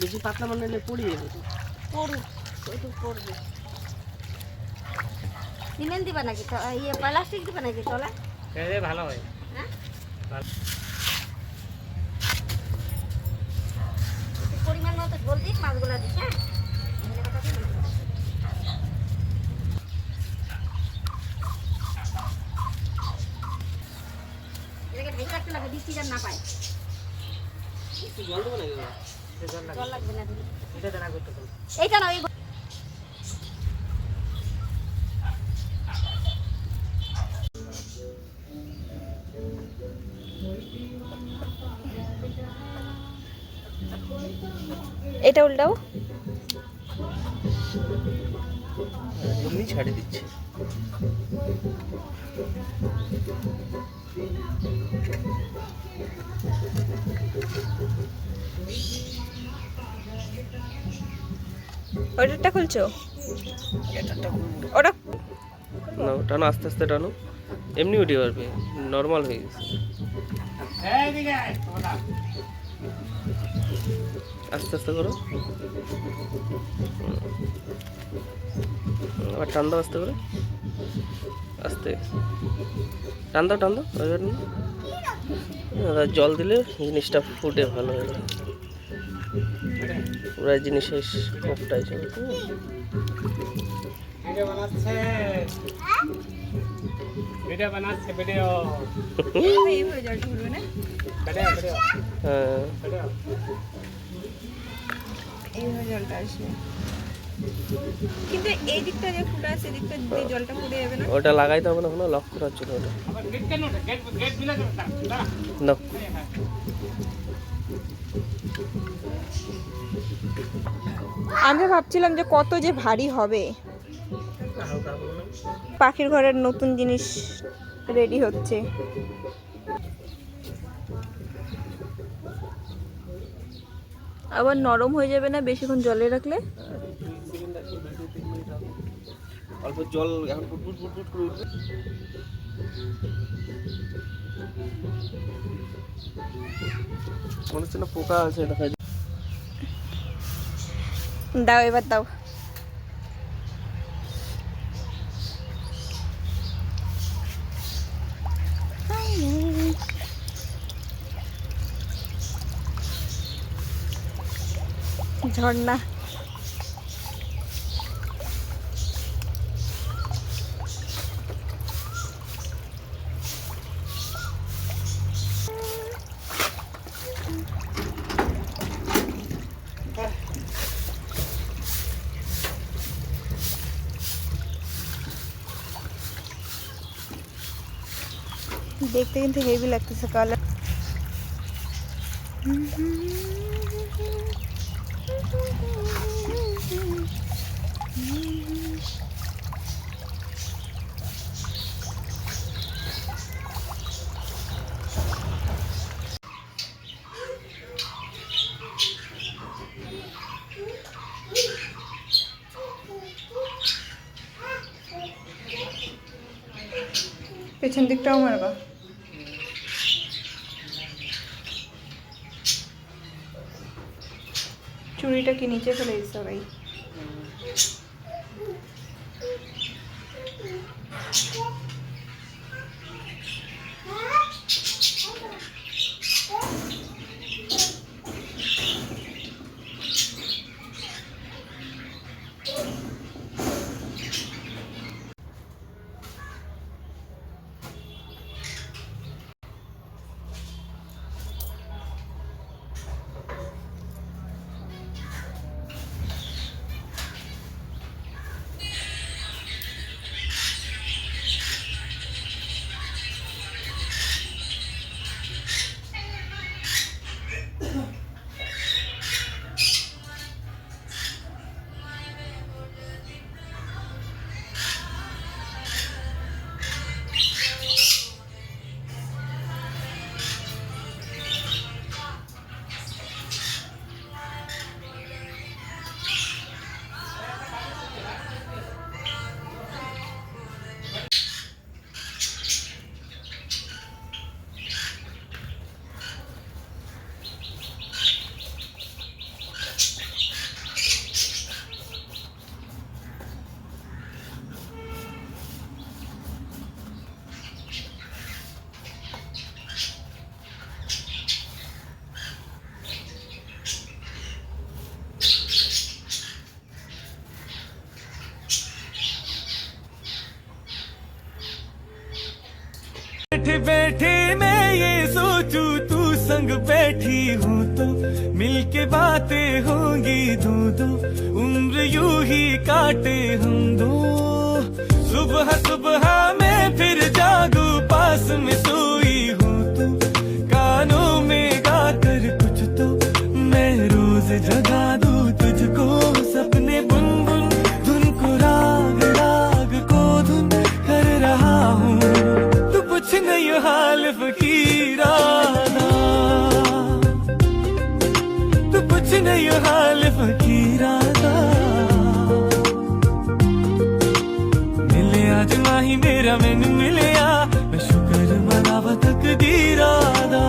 বেশি পাতলা বানালে পড়ে যাবে তো। পড়ুক, একটু পড়বে। সিমেন্ট দিবা নাকি, ইয়ে প্লাস্টিক দিবা নাকি তলায়? ভালো হয়। হ্যাঁ, একটু পরিমাণ মতো ঝোল দিস, মাছগুলো দিস। হ্যাঁ, এটাকে ঢেকে রাখতে লাগবে, বৃষ্টি যেন না পায়। জল দেবো নাকি? জল লাগবে না, এটা দেনা করতে এইটা না, এই এটা উল্টাও। এমনি ছাড়ে দিচ্ছে। ওটা খুলছো? ওটা না, টানো আস্তে আস্তে টানো, এমনি উঠে পারবে, নর্মাল হয়ে গেছে। আস্তে আস্তে করো, আবার টান দাও আস্তে করে, আস্তে টান দাও টান দাও। জল দিলে জিনিসটা ফুটে ভালো হয়ে যায়, পুরো জিনিসের কোপটাই চলে। ভিডিও বানাচ্ছে, ভিডিও বানাচ্ছে, ভিডিও। এই হয়ে জল ঢুলবে না, ভিডিও ভিডিও। হ্যাঁ, এই হয়ে জলটা আসবে। কিন্তু এই দিকটা যে ফুটা আছে, এই দিকটা দিয়ে জলটা ফুটে যাবে না। ওটা লাগাইতে হবে না, কোনো লক করা হচ্ছে না ওটা। নাও। আমি ভাবছিলাম যে কত যে ভারী হবে। পাখির ঘরের নতুন জিনিস রেডি হচ্ছে। আবার নরম হয়ে যাবে না বেশিক্ষণ জলে রাখলে? অল্প জল এখন ফুটফুট ফুটফুট করে উঠবে। মনে হচ্ছে না পোকা আছে, দেখা যায়। দাও, এবার দাও। ঝর্ণা। দেখতে কিন্তু হেভি লাগতেছে কালার। পেছন দিকটাও মারবা। চুড়িটা কি নিচে ফেলে দিতে হবে? बैठे मैं ये सोचूं तू संग बैठी हूँ तो मिलके बातें होंगी दो दो उम्र यूं ही काटे हम दो सुबह सुबह मैं फिर जागू पास में सोई हूँ तो कानों में गाकर कुछ तो मैं रोज जगा दूँ तुझको सपने बुन बुन धुन को राग राग को धुन कर रहा हूँ तू पूछ नहीं हाल फकीराना तू पूछ नहीं हाल फकीराना मिले आज माही मेरा मैनू मिलया मैं शुक्र मनावा तकदीरा दा